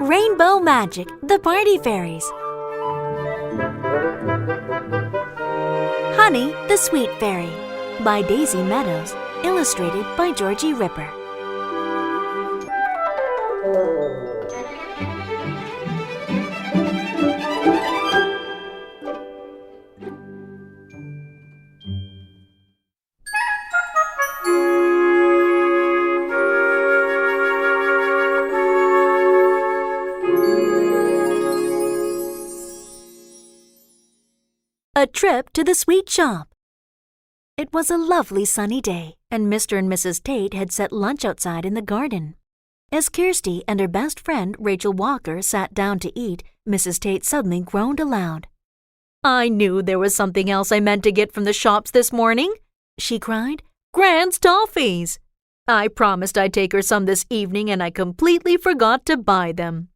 Rainbow Magic, The Party Fairies. Honey, the Sweet Fairy by Daisy Meadows, illustrated by Georgie Ripper. A trip to the sweet shop. It was a lovely sunny day, and Mr. and Mrs. Tate had set lunch outside in the garden. As Kirsty and her best friend, Rachel Walker, sat down to eat, Mrs. Tate suddenly groaned aloud. "I knew there was something else I meant to get from the shops this morning," she cried. "Grand's toffees! I promised I'd take her some this evening, and I completely forgot to buy them."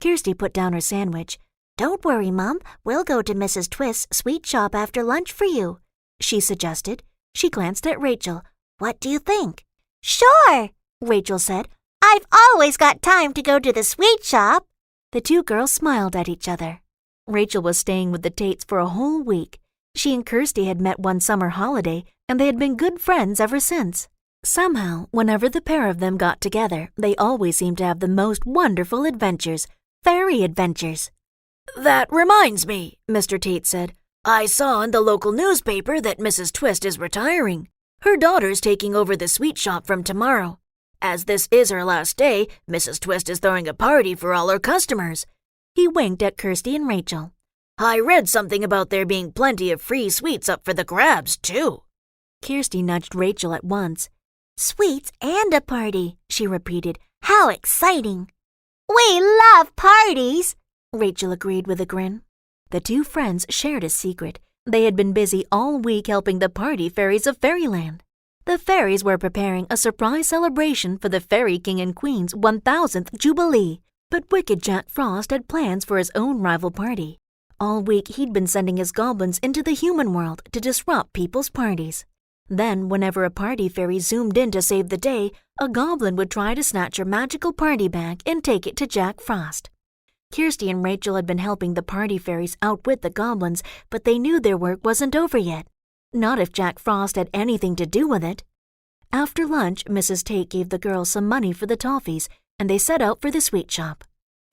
Kirsty put down her sandwich. "Don't worry, Mom. We'll go to Mrs. Twist's sweet shop after lunch for you," she suggested. She glanced at Rachel. "What do you think?" "Sure," Rachel said. "I've always got time to go to the sweet shop." The two girls smiled at each other. Rachel was staying with the Tates for a whole week. She and Kirsty had met one summer holiday, and they had been good friends ever since. Somehow, whenever the pair of them got together, they always seemed to have the most wonderful adventures, fairy adventures. "That reminds me," Mr. Tate said. "I saw in the local newspaper that Mrs. Twist is retiring. Her daughter's taking over the sweet shop from tomorrow. As this is her last day, Mrs. Twist is throwing a party for all her customers." He winked at Kirsty and Rachel. "I read something about there being plenty of free sweets up for the grabs, too." Kirsty nudged Rachel at once. "Sweets and a party," she repeated. "How exciting!" "We love parties," Rachel agreed with a grin. The two friends shared a secret. They had been busy all week helping the party fairies of Fairyland. The fairies were preparing a surprise celebration for the Fairy King and Queen's 1000th Jubilee, but wicked Jack Frost had plans for his own rival party. All week he'd been sending his goblins into the human world to disrupt people's parties. Then, whenever a party fairy zoomed in to save the day, a goblin would try to snatch her magical party bag and take it to Jack Frost. Kirsty and Rachel had been helping the party fairies outwit the goblins, but they knew their work wasn't over yet. Not if Jack Frost had anything to do with it. After lunch, Mrs. Tate gave the girls some money for the toffees, and they set out for the sweet shop.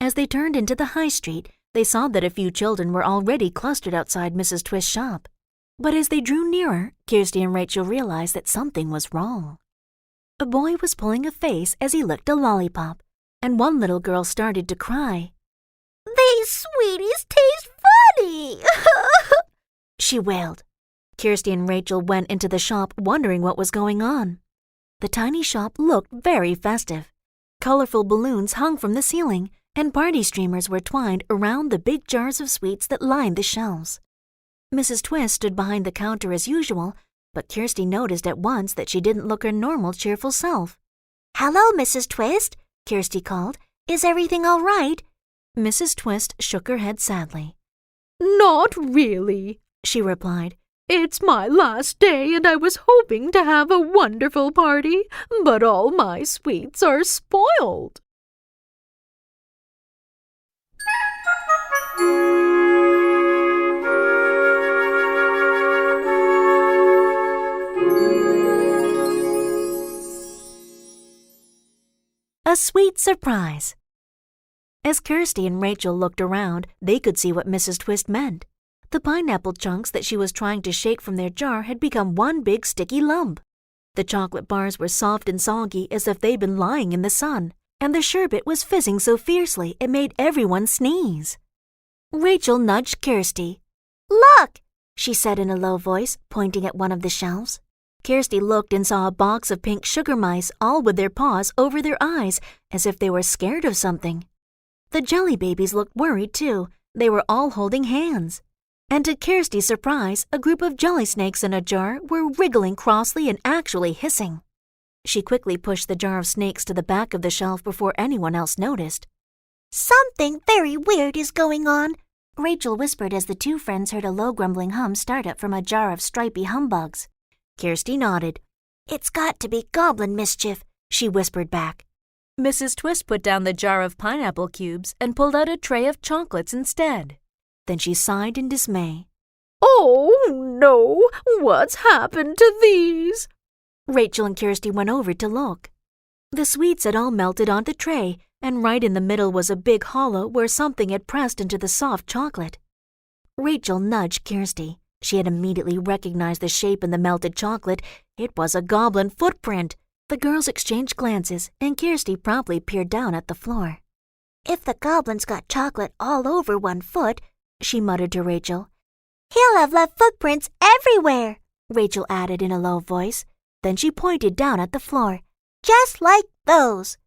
As they turned into the high street, they saw that a few children were already clustered outside Mrs. Twist's shop. But as they drew nearer, Kirsty and Rachel realized that something was wrong. A boy was pulling a face as he licked a lollipop, and one little girl started to cry. "These sweeties taste funny," she wailed. Kirsty and Rachel went into the shop wondering what was going on. The tiny shop looked very festive. Colorful balloons hung from the ceiling, and party streamers were twined around the big jars of sweets that lined the shelves. Mrs. Twist stood behind the counter as usual, but Kirsty noticed at once that she didn't look her normal, cheerful self. "Hello, Mrs. Twist," Kirsty called. "Is everything all right?" Mrs. Twist shook her head sadly. "Not really," she replied. "It's my last day, and I was hoping to have a wonderful party, but all my sweets are spoiled." A sweet surprise. As Kirsty and Rachel looked around, they could see what Mrs. Twist meant. The pineapple chunks that she was trying to shake from their jar had become one big sticky lump. The chocolate bars were soft and soggy as if they'd been lying in the sun, and the sherbet was fizzing so fiercely it made everyone sneeze. Rachel nudged Kirsty. "Look," she said in a low voice, pointing at one of the shelves. Kirsty looked and saw a box of pink sugar mice, all with their paws over their eyes, as if they were scared of something. The jelly babies looked worried, too. They were all holding hands. And to Kirsty's surprise, a group of jelly snakes in a jar were wriggling crossly and actually hissing. She quickly pushed the jar of snakes to the back of the shelf before anyone else noticed. "Something very weird is going on," Rachel whispered as the two friends heard a low grumbling hum start up from a jar of stripy humbugs. Kirsty nodded. It's got to be goblin mischief, she whispered back. Mrs. Twist put down the jar of pineapple cubes and pulled out a tray of chocolates instead. Then she sighed in dismay. Oh, no! What's happened to these? Rachel and Kirsty went over to look. The sweets had all melted on the tray, and right in the middle was a big hollow where something had pressed into the soft chocolate. Rachel nudged Kirsty. She had immediately recognized the shape in the melted chocolate. It was a goblin footprint. The girls exchanged glances, and Kirsty promptly peered down at the floor. If the goblin's got chocolate all over one foot, she muttered to Rachel. He'll have left footprints everywhere, Rachel added in a low voice. Then she pointed down at the floor. Just like those.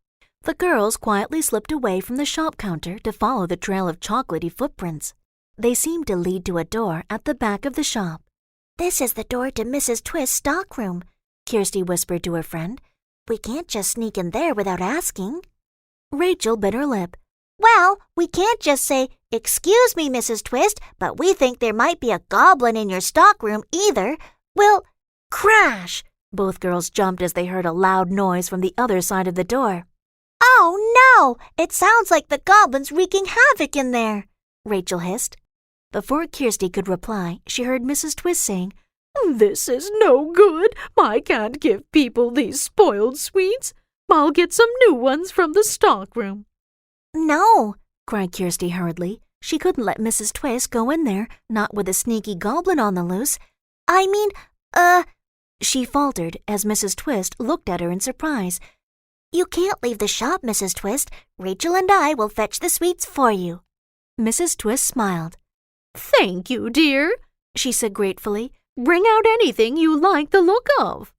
The girls quietly slipped away from the shop counter to follow the trail of chocolatey footprints. They seemed to lead to a door at the back of the shop. This is the door to Mrs. Twist's stockroom, Kirsty whispered to her friend. We can't just sneak in there without asking. Rachel bit her lip. Well, we can't just say, "Excuse me, Mrs. Twist, but we think there might be a goblin in your stockroom either." We'll crash. Both girls jumped as they heard a loud noise from the other side of the door. Oh, no! It sounds like the goblin's wreaking havoc in there, Rachel hissed. Before Kirsty could reply, she heard Mrs. Twist saying, This is no good. I can't give people these spoiled sweets. I'll get some new ones from the stockroom. No, cried Kirsty hurriedly. She couldn't let Mrs. Twist go in there, not with a sneaky goblin on the loose. I mean, She faltered as Mrs. Twist looked at her in surprise. You can't leave the shop, Mrs. Twist. Rachel and I will fetch the sweets for you. Mrs. Twist smiled. Thank you, dear, she said gratefully. Bring out anything you like the look of.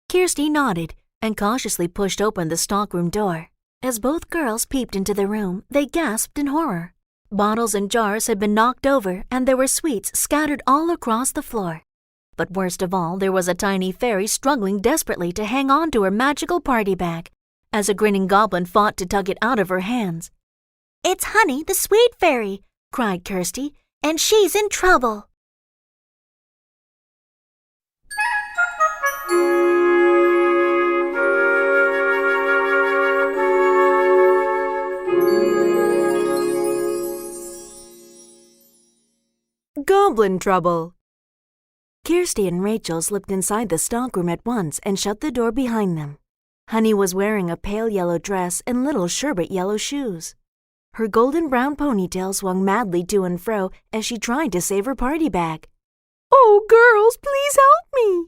Kirsty nodded and cautiously pushed open the stockroom door. As both girls peeped into the room, they gasped in horror. Bottles and jars had been knocked over, and there were sweets scattered all across the floor. But worst of all, there was a tiny fairy struggling desperately to hang on to her magical party bag, as a grinning goblin fought to tug it out of her hands. It's Honey, the sweet fairy, cried Kirsty, and she's in trouble. Goblin trouble. Kirsty and Rachel slipped inside the stockroom at once and shut the door behind them. Honey was wearing a pale yellow dress and little sherbet yellow shoes. Her golden brown ponytail swung madly to and fro as she tried to save her party bag. Oh, girls, please help me,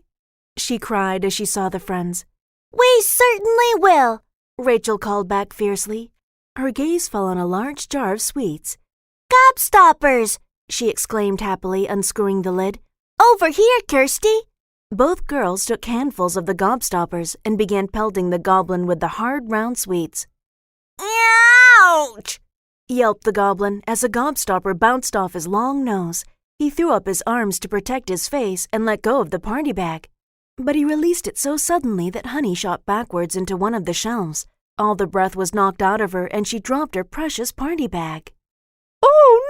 she cried as she saw the friends. We certainly will, Rachel called back fiercely. Her gaze fell on a large jar of sweets. Gobstoppers, she exclaimed happily, unscrewing the lid. Over here, Kirsty. Both girls took handfuls of the gobstoppers and began pelting the goblin with the hard, round sweets. Ouch! Yelped the goblin as a gobstopper bounced off his long nose. He threw up his arms to protect his face and let go of the party bag. But he released it so suddenly that Honey shot backwards into one of the shelves. All the breath was knocked out of her and she dropped her precious party bag. Oh,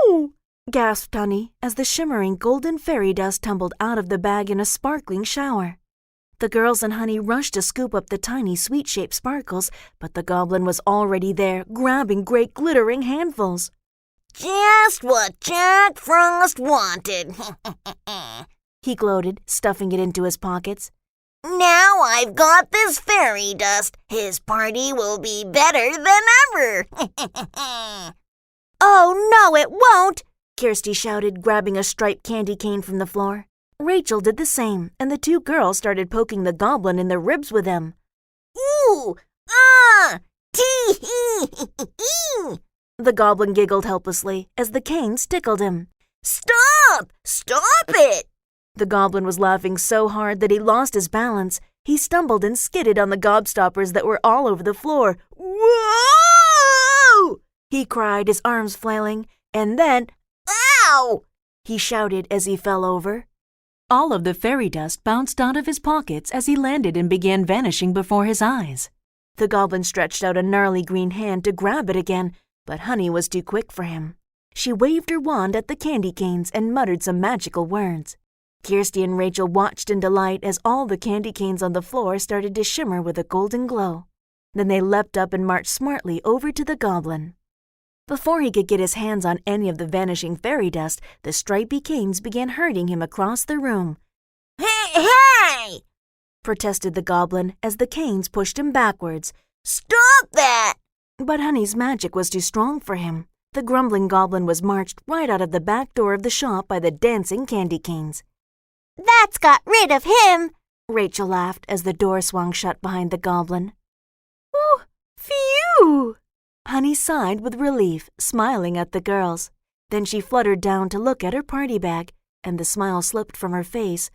no! Gasped Honey as the shimmering golden fairy dust tumbled out of the bag in a sparkling shower. The girls and Honey rushed to scoop up the tiny sweet-shaped sparkles, but the goblin was already there, grabbing great glittering handfuls. Just what Jack Frost wanted, he gloated, stuffing it into his pockets. Now I've got this fairy dust. His party will be better than ever. Oh, no, it won't, Kirsty shouted, grabbing a striped candy cane from the floor. Rachel did the same, and the two girls started poking the goblin in the ribs with them. Ooh! Tee-hee! The goblin giggled helplessly as the canes tickled him. Stop! Stop it! The goblin was laughing so hard that he lost his balance. He stumbled and skidded on the gobstoppers that were all over the floor. Whoa! He cried, his arms flailing, and then, Ow! he shouted as he fell over. All of the fairy dust bounced out of his pockets as he landed and began vanishing before his eyes. The goblin stretched out a gnarly green hand to grab it again, but Honey was too quick for him. She waved her wand at the candy canes and muttered some magical words. Kirsty and Rachel watched in delight as all the candy canes on the floor started to shimmer with a golden glow. Then they leapt up and marched smartly over to the goblin. Before he could get his hands on any of the vanishing fairy dust, the stripy canes began herding him across the room. Hey! Protested the goblin as the canes pushed him backwards. Stop that! But Honey's magic was too strong for him. The grumbling goblin was marched right out of the back door of the shop by the dancing candy canes. That's got rid of him, Rachel laughed as the door swung shut behind the goblin. Oh, phew! Honey sighed with relief, smiling at the girls. Then she fluttered down to look at her party bag, and the smile slipped from her face.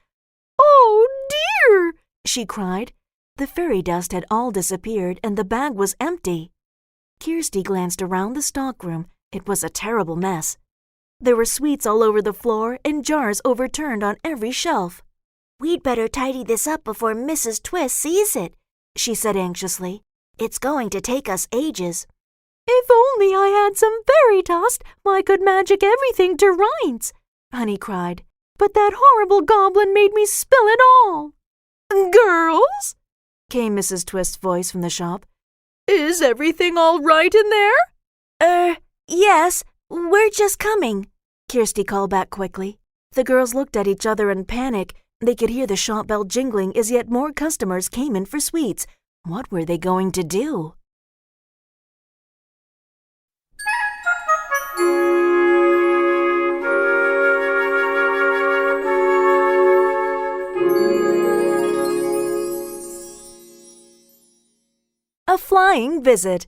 Oh, dear! She cried. The fairy dust had all disappeared, and the bag was empty. Kirsty glanced around the stockroom. It was a terrible mess. There were sweets all over the floor and jars overturned on every shelf. We'd better tidy this up before Mrs. Twist sees it, she said anxiously. It's going to take us ages. If only I had some fairy dust, I could magic everything to rights, Honey cried. But that horrible goblin made me spill it all. Girls, came Mrs. Twist's voice from the shop. Is everything all right in there? Yes, we're just coming, Kirsty called back quickly. The girls looked at each other in panic. They could hear the shop bell jingling as yet more customers came in for sweets. What were they going to do? A flying visit.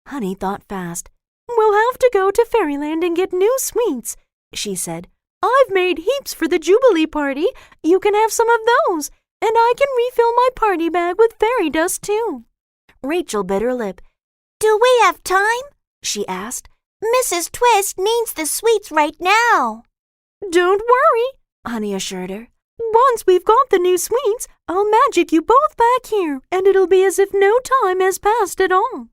Honey thought fast. We'll have to go to Fairyland and get new sweets, she said. I've made heaps for the Jubilee party. You can have some of those, and I can refill my party bag with fairy dust too. Rachel bit her lip. Do we have time? She asked. Mrs. Twist needs the sweets right now. Don't worry, Honey assured her. Once we've got the new sweets, I'll magic you both back here, and it'll be as if no time has passed at all.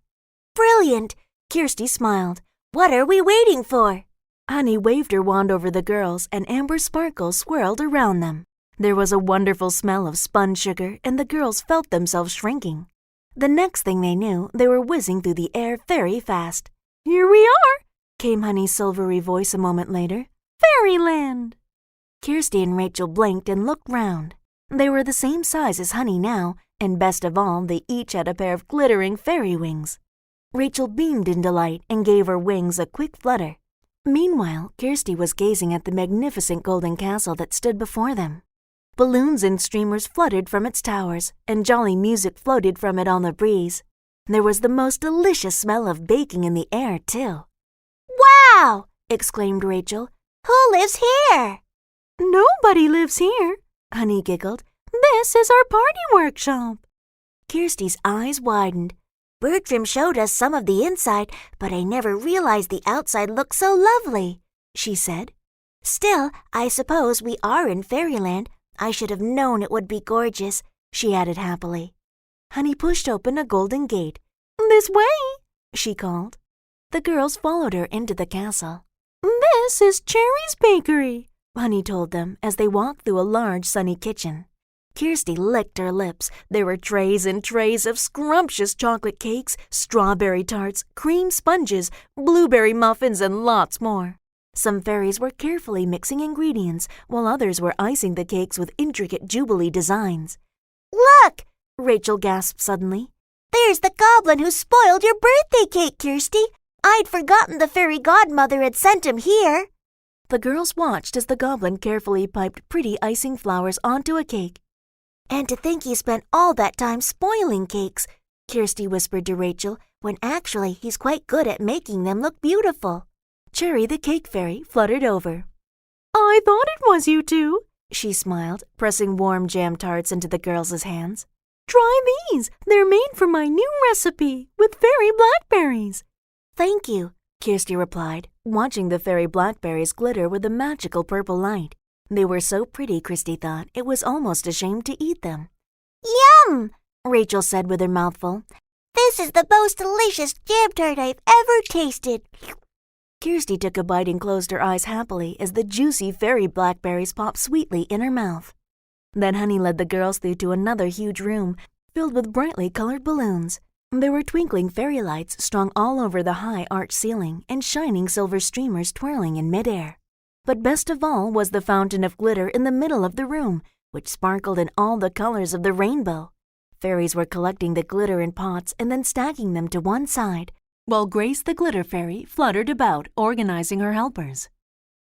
Brilliant! Kirsty smiled. What are we waiting for? Honey waved her wand over the girls, and amber sparkles swirled around them. There was a wonderful smell of spun sugar, and the girls felt themselves shrinking. The next thing they knew, they were whizzing through the air very fast. Here we are, came Honey's silvery voice a moment later. Fairyland! Kirsty and Rachel blinked and looked round. They were the same size as Honey now, and best of all, they each had a pair of glittering fairy wings. Rachel beamed in delight and gave her wings a quick flutter. Meanwhile, Kirsty was gazing at the magnificent golden castle that stood before them. Balloons and streamers fluttered from its towers, and jolly music floated from it on the breeze. There was the most delicious smell of baking in the air, too. Wow! exclaimed Rachel. Who lives here? Nobody lives here, Honey giggled. This is our party workshop. Kirsty's eyes widened. Bertram showed us some of the inside, but I never realized the outside looked so lovely, she said. Still, I suppose we are in Fairyland. I should have known it would be gorgeous, she added happily. Honey pushed open a golden gate. This way, she called. The girls followed her into the castle. This is Cherry's Bakery, Honey told them as they walked through a large sunny kitchen. Kirsty licked her lips. There were trays and trays of scrumptious chocolate cakes, strawberry tarts, cream sponges, blueberry muffins, and lots more. Some fairies were carefully mixing ingredients, while others were icing the cakes with intricate Jubilee designs. Look! Rachel gasped suddenly. There's the goblin who spoiled your birthday cake, Kirsty. I'd forgotten the fairy godmother had sent him here. The girls watched as the goblin carefully piped pretty icing flowers onto a cake. And to think he spent all that time spoiling cakes, Kirsty whispered to Rachel, when actually he's quite good at making them look beautiful. Cherry the cake fairy fluttered over. I thought it was you two, she smiled, pressing warm jam tarts into the girls' hands. Try these. They're made for my new recipe with fairy blackberries. Thank you, Kirsty replied, watching the fairy blackberries glitter with a magical purple light. They were so pretty, Kirsty thought, it was almost a shame to eat them. Yum! Rachel said with her mouth full. This is the most delicious jam tart I've ever tasted. Kirsty took a bite and closed her eyes happily as the juicy fairy blackberries popped sweetly in her mouth. Then Honey led the girls through to another huge room filled with brightly colored balloons. There were twinkling fairy lights strung all over the high arched ceiling and shining silver streamers twirling in midair. But best of all was the fountain of glitter in the middle of the room, which sparkled in all the colors of the rainbow. Fairies were collecting the glitter in pots and then stacking them to one side, while Grace the Glitter Fairy fluttered about, organizing her helpers.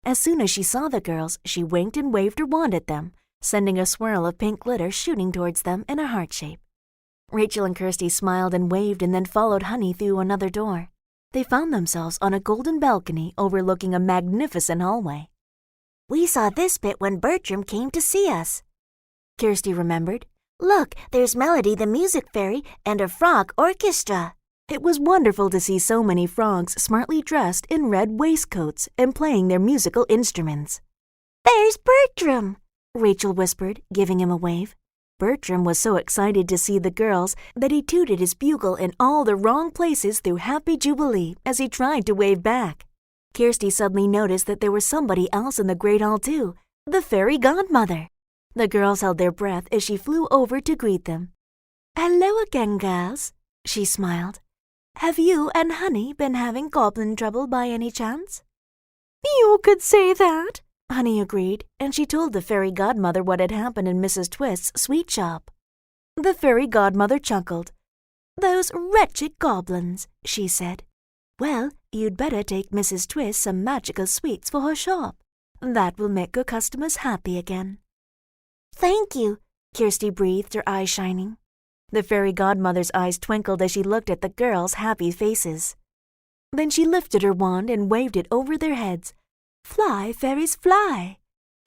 As soon as she saw the girls, she winked and waved her wand at them, sending a swirl of pink glitter shooting towards them in a heart shape. Rachel and Kirsty smiled and waved and then followed Honey through another door. They found themselves on a golden balcony overlooking a magnificent hallway. We saw this bit when Bertram came to see us, Kirsty remembered. Look, there's Melody the music fairy and a frog orchestra. It was wonderful to see so many frogs smartly dressed in red waistcoats and playing their musical instruments. There's Bertram, Rachel whispered, giving him a wave. Bertram was so excited to see the girls that he tooted his bugle in all the wrong places through Happy Jubilee as he tried to wave back. Kirsty suddenly noticed that there was somebody else in the Great Hall too, the fairy godmother. The girls held their breath as she flew over to greet them. Hello again, girls, she smiled. Have you and Honey been having goblin trouble by any chance? You could say that, Honey agreed, and she told the fairy godmother what had happened in Mrs. Twist's sweet shop. The fairy godmother chuckled. Those wretched goblins, she said. Well, you'd better take Mrs. Twist some magical sweets for her shop. That will make her customers happy again. Thank you, Kirsty breathed, her eyes shining. The fairy godmother's eyes twinkled as she looked at the girls' happy faces. Then she lifted her wand and waved it over their heads. Fly, fairies, fly,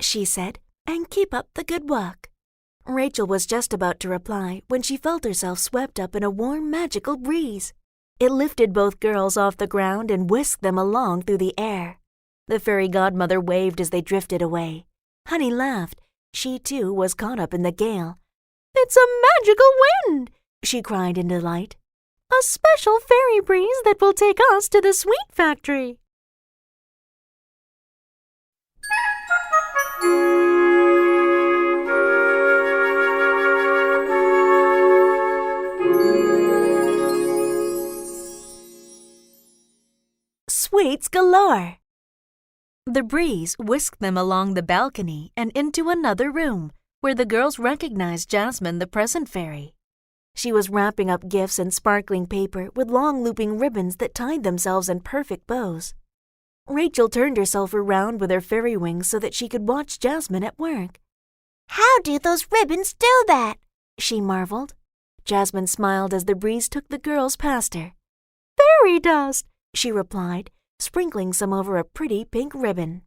she said, and keep up the good work. Rachel was just about to reply when she felt herself swept up in a warm, magical breeze. It lifted both girls off the ground and whisked them along through the air. The fairy godmother waved as they drifted away. Honey laughed. She, too, was caught up in the gale. It's a magical wind, she cried in delight. A special fairy breeze that will take us to the sweet factory. Sweets galore! The breeze whisked them along the balcony and into another room, where the girls recognized Jasmine, the present fairy. She was wrapping up gifts in sparkling paper with long looping ribbons that tied themselves in perfect bows. Rachel turned herself around with her fairy wings so that she could watch Jasmine at work. How do those ribbons do that? She marveled. Jasmine smiled as the breeze took the girls past her. Fairy dust, she replied, sprinkling some over a pretty pink ribbon.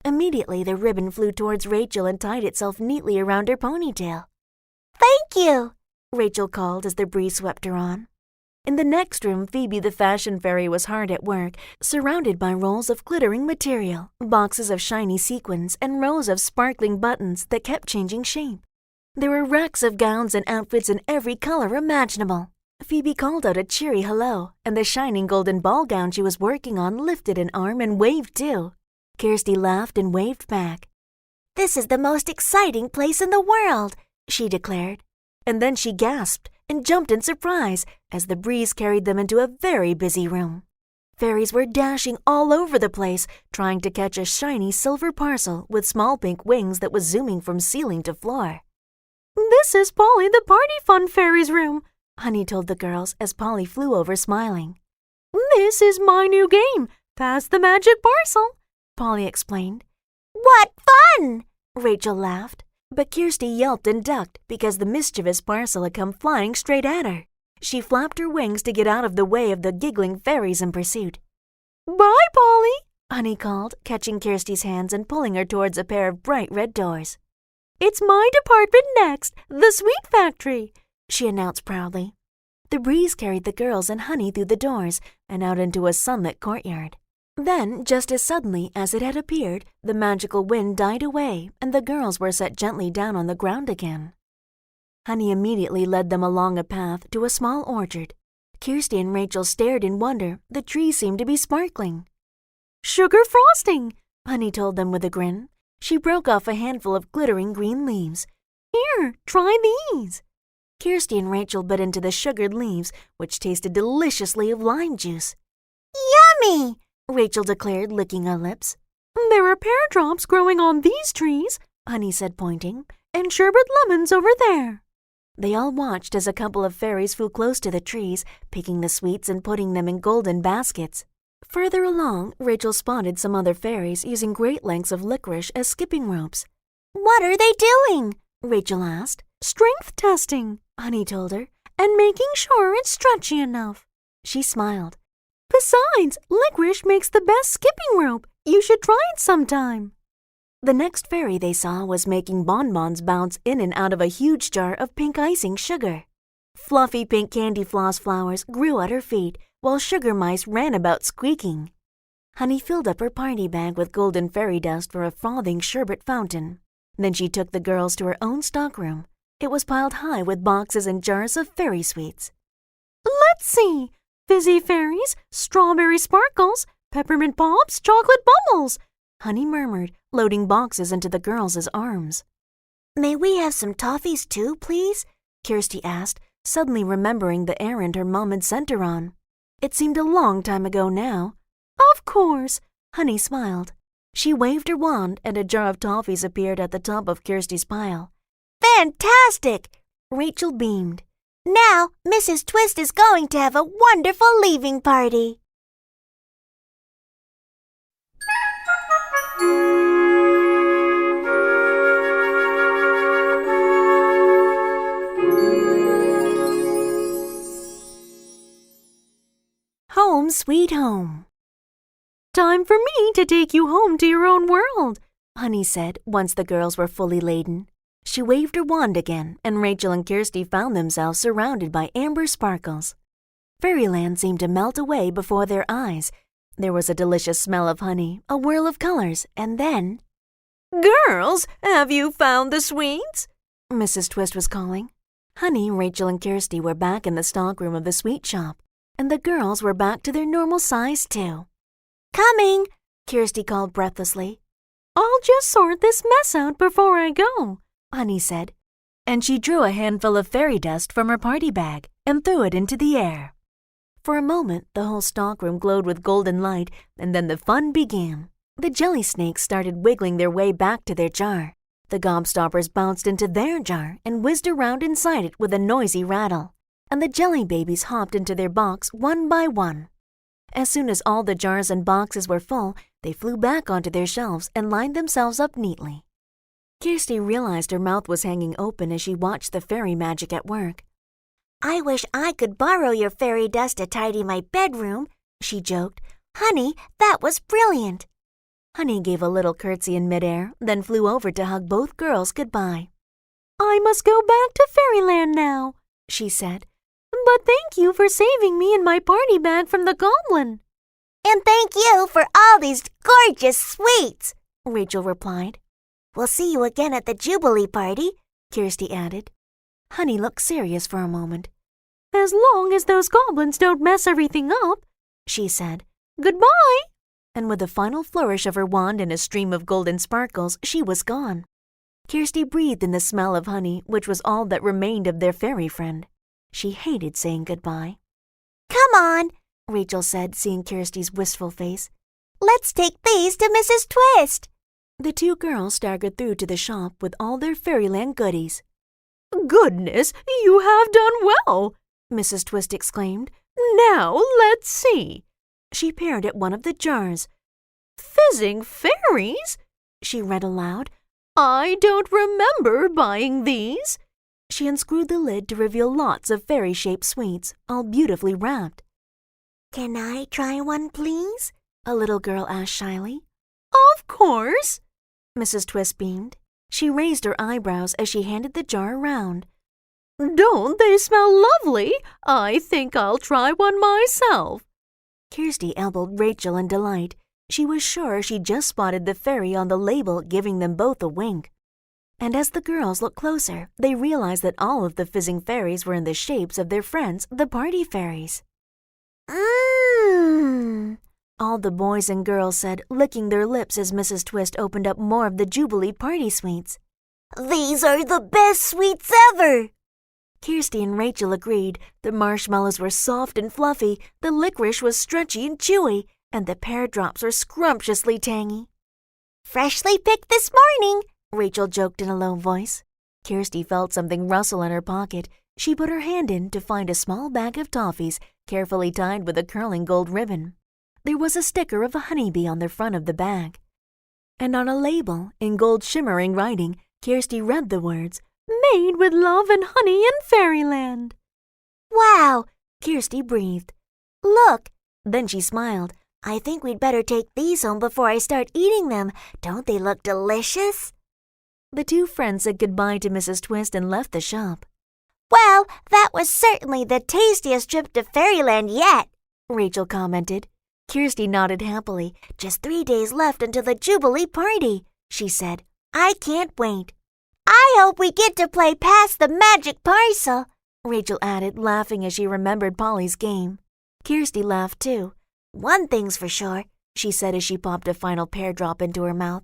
Immediately, the ribbon flew towards Rachel and tied itself neatly around her ponytail. Thank you, Rachel called as the breeze swept her on. In the next room, Phoebe the fashion fairy was hard at work, surrounded by rolls of glittering material, boxes of shiny sequins, and rows of sparkling buttons that kept changing shape. There were racks of gowns and outfits in every color imaginable. Phoebe called out a cheery hello, and the shining golden ball gown she was working on lifted an arm and waved too. Kirsty laughed and waved back. This is the most exciting place in the world, she declared. And then she gasped and jumped in surprise as the breeze carried them into a very busy room. Fairies were dashing all over the place, trying to catch a shiny silver parcel with small pink wings that was zooming from ceiling to floor. This is Polly the Party Fun Fairy's room, Honey told the girls as Polly flew over smiling. This is my new game, Pass the Magic Parcel, Polly explained. What fun! Rachel laughed. But Kirsty yelped and ducked because the mischievous parcel had come flying straight at her. She flapped her wings to get out of the way of the giggling fairies in pursuit. Bye, Polly, Honey called, catching Kirsty's hands and pulling her towards a pair of bright red doors. It's my department next, the sweet factory, she announced proudly. The breeze carried the girls and Honey through the doors and out into a sunlit courtyard. Then, just as suddenly as it had appeared, the magical wind died away and the girls were set gently down on the ground again. Honey immediately led them along a path to a small orchard. Kirsty and Rachel stared in wonder. The trees seemed to be sparkling. Sugar frosting, Honey told them with a grin. She broke off a handful of glittering green leaves. Here, try these. Kirsty and Rachel bit into the sugared leaves, which tasted deliciously of lime juice. Yummy! Rachel declared, licking her lips. There are pear drops growing on these trees, Honey said, pointing, and sherbet lemons over there. They all watched as a couple of fairies flew close to the trees, picking the sweets and putting them in golden baskets. Further along, Rachel spotted some other fairies using great lengths of licorice as skipping ropes. What are they doing? Rachel asked. Strength testing, Honey told her, and making sure it's stretchy enough. She smiled. Besides, licorice makes the best skipping rope. You should try it sometime. The next fairy they saw was making bonbons bounce in and out of a huge jar of pink icing sugar. Fluffy pink candy floss flowers grew at her feet, while sugar mice ran about squeaking. Honey filled up her party bag with golden fairy dust for a frothing sherbet fountain. Then she took the girls to her own stockroom. It was piled high with boxes and jars of fairy sweets. Let's see. Fizzy fairies, strawberry sparkles, peppermint pops, chocolate bubbles, Honey murmured, loading boxes into the girls' arms. May we have some toffees too, please? Kirsty asked, suddenly remembering the errand her mom had sent her on. It seemed a long time ago now. Of course, Honey smiled. She waved her wand and a jar of toffees appeared at the top of Kirsty's pile. Fantastic! Rachel beamed. Now, Mrs. Twist is going to have a wonderful leaving party. Home sweet home. Time for me to take you home to your own world, Honey said once the girls were fully laden. She waved her wand again, and Rachel and Kirsty found themselves surrounded by amber sparkles. Fairyland seemed to melt away before their eyes. There was a delicious smell of honey, a whirl of colors, and then... Girls, have you found the sweets? Mrs. Twist was calling. Honey, Rachel, and Kirsty were back in the stockroom of the sweet shop, and the girls were back to their normal size too. Coming, Kirsty called breathlessly. I'll just sort this mess out before I go, Honey said, and she drew a handful of fairy dust from her party bag and threw it into the air. For a moment, the whole stockroom glowed with golden light, and then the fun began. The jelly snakes started wiggling their way back to their jar. The gobstoppers bounced into their jar and whizzed around inside it with a noisy rattle, and the jelly babies hopped into their box one by one. As soon as all the jars and boxes were full, they flew back onto their shelves and lined themselves up neatly. Kirsty realized her mouth was hanging open as she watched the fairy magic at work. I wish I could borrow your fairy dust to tidy my bedroom, she joked. Honey, that was brilliant. Honey gave a little curtsy in midair, then flew over to hug both girls goodbye. I must go back to Fairyland now, she said. But thank you for saving me and my party bag from the goblin. And thank you for all these gorgeous sweets, Rachel replied. We'll see you again at the Jubilee party, Kirsty added. Honey looked serious for a moment. As long as those goblins don't mess everything up, she said. Goodbye. And with a final flourish of her wand and a stream of golden sparkles, she was gone. Kirsty breathed in the smell of honey, which was all that remained of their fairy friend. She hated saying goodbye. Come on, Rachel said, seeing Kirsty's wistful face. Let's take these to Mrs. Twist. The two girls staggered through to the shop with all their Fairyland goodies. Goodness, you have done well, Mrs. Twist exclaimed. Now let's see. She peered at one of the jars. Fizzing fairies? She read aloud. I don't remember buying these. She unscrewed the lid to reveal lots of fairy-shaped sweets, all beautifully wrapped. Can I try one, please? A little girl asked shyly. Of course, Mrs. Twist beamed. She raised her eyebrows as she handed the jar around. Don't they smell lovely? I think I'll try one myself. Kirsty elbowed Rachel in delight. She was sure she'd just spotted the fairy on the label, giving them both a wink. And as the girls looked closer, they realized that all of the fizzing fairies were in the shapes of their friends, the party fairies. all the boys and girls said, licking their lips as Mrs. Twist opened up more of the Jubilee party sweets. These are the best sweets ever! Kirsty and Rachel agreed. The marshmallows were soft and fluffy, the licorice was stretchy and chewy, and the pear drops were scrumptiously tangy. Freshly picked this morning, Rachel joked in a low voice. Kirsty felt something rustle in her pocket. She put her hand in to find a small bag of toffees, carefully tied with a curling gold ribbon. There was a sticker of a honeybee on the front of the bag. And on a label, in gold shimmering writing, Kirsty read the words, "Made with love and honey in Fairyland." Wow, Kirsty breathed. look. Then she smiled. I think we'd better take these home before I start eating them. Don't they look delicious? The two friends said goodbye to Mrs. Twist and left the shop. Well, that was certainly the tastiest trip to Fairyland yet, Rachel commented. Kirsty nodded happily. Just 3 days left until the Jubilee party, she said. I can't wait. I hope we get to play Pass the Magic Parcel, Rachel added, laughing as she remembered Polly's game. Kirsty laughed too. One thing's for sure, she said as she popped a final pear drop into her mouth.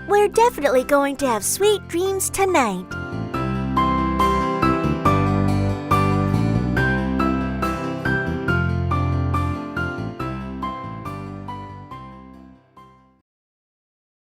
We're definitely going to have sweet dreams tonight.